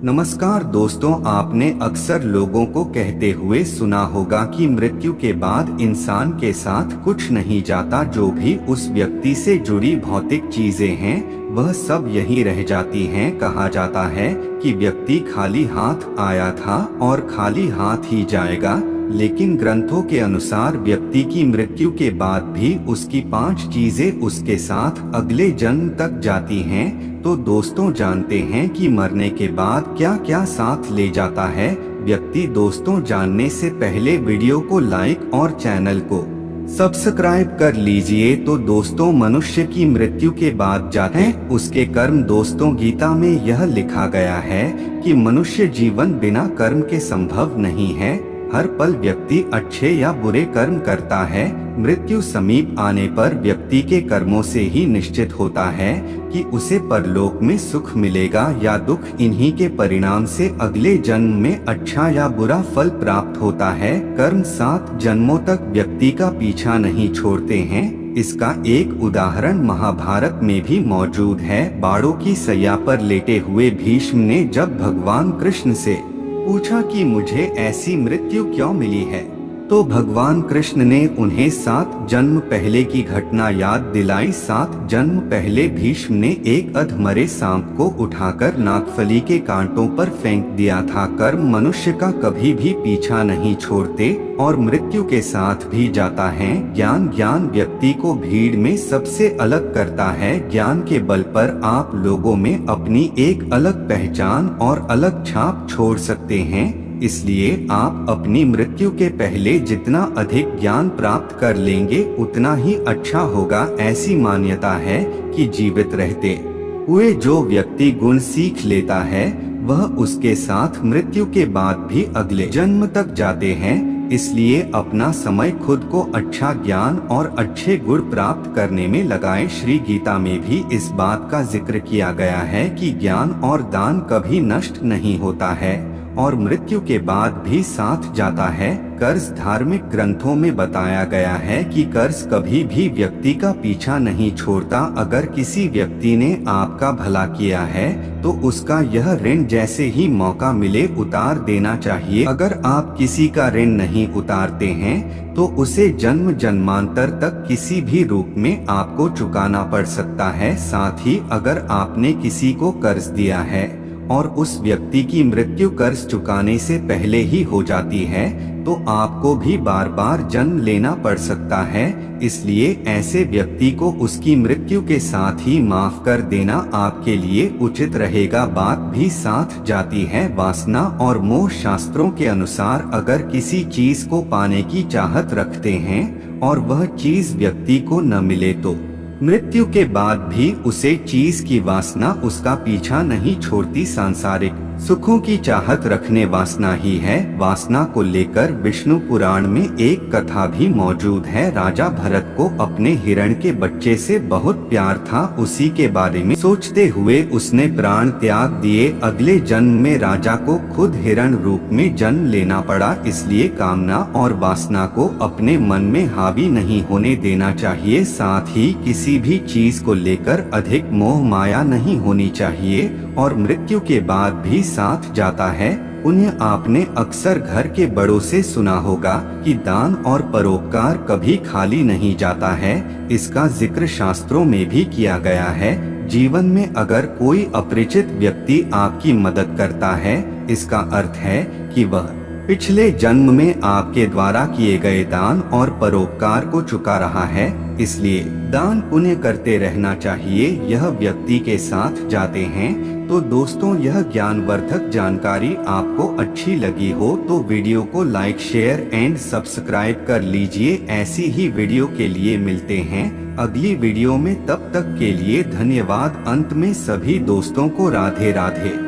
नमस्कार दोस्तों, आपने अक्सर लोगों को कहते हुए सुना होगा कि मृत्यु के बाद इंसान के साथ कुछ नहीं जाता। जो भी उस व्यक्ति से जुड़ी भौतिक चीजें हैं वह सब यहीं रह जाती हैं। कहा जाता है कि व्यक्ति खाली हाथ आया था और खाली हाथ ही जाएगा, लेकिन ग्रंथों के अनुसार व्यक्ति की मृत्यु के बाद भी उसकी 5 चीजें उसके साथ अगले जन्म तक जाती हैं। तो दोस्तों, जानते हैं कि मरने के बाद क्या क्या साथ ले जाता है व्यक्ति। दोस्तों, जानने से पहले वीडियो को लाइक और चैनल को सब्सक्राइब कर लीजिए। तो दोस्तों, मनुष्य की मृत्यु के बाद जाते हैं उसके कर्म। दोस्तों, गीता में यह लिखा गया है कि मनुष्य जीवन बिना कर्म के संभव नहीं है। हर पल व्यक्ति अच्छे या बुरे कर्म करता है। मृत्यु समीप आने पर व्यक्ति के कर्मों से ही निश्चित होता है कि उसे परलोक में सुख मिलेगा या दुख। इन्हीं के परिणाम से अगले जन्म में अच्छा या बुरा फल प्राप्त होता है। कर्म 7 जन्मों तक व्यक्ति का पीछा नहीं छोड़ते हैं। इसका एक उदाहरण महाभारत में भी मौजूद है। बाणों की सैया पर लेटे हुए भीष्म ने जब भगवान कृष्ण से पूछा कि मुझे ऐसी मृत्यु क्यों मिली है, तो भगवान कृष्ण ने उन्हें 7 जन्म पहले की घटना याद दिलाई। 7 जन्म पहले भीष्म ने एक अधमरे सांप को उठाकर नागफली के कांटों पर फेंक दिया था। कर्म मनुष्य का कभी भी पीछा नहीं छोड़ते और मृत्यु के साथ भी जाता है। ज्ञान व्यक्ति को भीड़ में सबसे अलग करता है। ज्ञान के बल पर आप लोगों में अपनी एक अलग पहचान और अलग छाप छोड़ सकते हैं। इसलिए आप अपनी मृत्यु के पहले जितना अधिक ज्ञान प्राप्त कर लेंगे उतना ही अच्छा होगा। ऐसी मान्यता है कि जीवित रहते हुए जो व्यक्ति गुण सीख लेता है वह उसके साथ मृत्यु के बाद भी अगले जन्म तक जाते हैं। इसलिए अपना समय खुद को अच्छा ज्ञान और अच्छे गुण प्राप्त करने में लगाएं। श्री गीता में भी इस बात का जिक्र किया गया है कि ज्ञान और दान कभी नष्ट नहीं होता है और मृत्यु के बाद भी साथ जाता है। कर्ज, धार्मिक ग्रंथों में बताया गया है कि कर्ज कभी भी व्यक्ति का पीछा नहीं छोड़ता। अगर किसी व्यक्ति ने आपका भला किया है तो उसका यह ऋण जैसे ही मौका मिले उतार देना चाहिए। अगर आप किसी का ऋण नहीं उतारते हैं तो उसे जन्म जन्मांतर तक किसी भी रूप में आपको चुकाना पड़ सकता है। साथ ही अगर आपने किसी को कर्ज दिया है और उस व्यक्ति की मृत्यु कर्ज चुकाने से पहले ही हो जाती है तो आपको भी बार बार जन्म लेना पड़ सकता है। इसलिए ऐसे व्यक्ति को उसकी मृत्यु के साथ ही माफ कर देना आपके लिए उचित रहेगा। बात भी साथ जाती है वासना और मोह। शास्त्रों के अनुसार अगर किसी चीज को पाने की चाहत रखते हैं और वह चीज व्यक्ति को न मिले तो मृत्यु के बाद भी उसे चीज की वासना उसका पीछा नहीं छोड़ती। सांसारिक सुखों की चाहत रखने वासना ही है। वासना को लेकर विष्णु पुराण में एक कथा भी मौजूद है। राजा भरत को अपने हिरण के बच्चे से बहुत प्यार था। उसी के बारे में सोचते हुए उसने प्राण त्याग दिए। अगले जन्म में राजा को खुद हिरण रूप में जन्म लेना पड़ा। इसलिए कामना और वासना को अपने मन में हावी नहीं होने देना चाहिए। साथ ही किसी भी चीज को लेकर अधिक मोह माया नहीं होनी चाहिए और मृत्यु के बाद भी साथ जाता है। उन्हें आपने अक्सर घर के बड़ों से सुना होगा कि दान और परोपकार कभी खाली नहीं जाता है। इसका जिक्र शास्त्रों में भी किया गया है। जीवन में अगर कोई अपरिचित व्यक्ति आपकी मदद करता है, इसका अर्थ है कि वह पिछले जन्म में आपके द्वारा किए गए दान और परोपकार को चुका रहा है। इसलिए दान पुण्य करते रहना चाहिए। यह व्यक्ति के साथ जाते हैं। तो दोस्तों, यह ज्ञानवर्धक जानकारी आपको अच्छी लगी हो तो वीडियो को लाइक, शेयर एंड सब्सक्राइब कर लीजिए। ऐसी ही वीडियो के लिए मिलते हैं अगली वीडियो में। तब तक के लिए धन्यवाद। अंत में सभी दोस्तों को राधे राधे।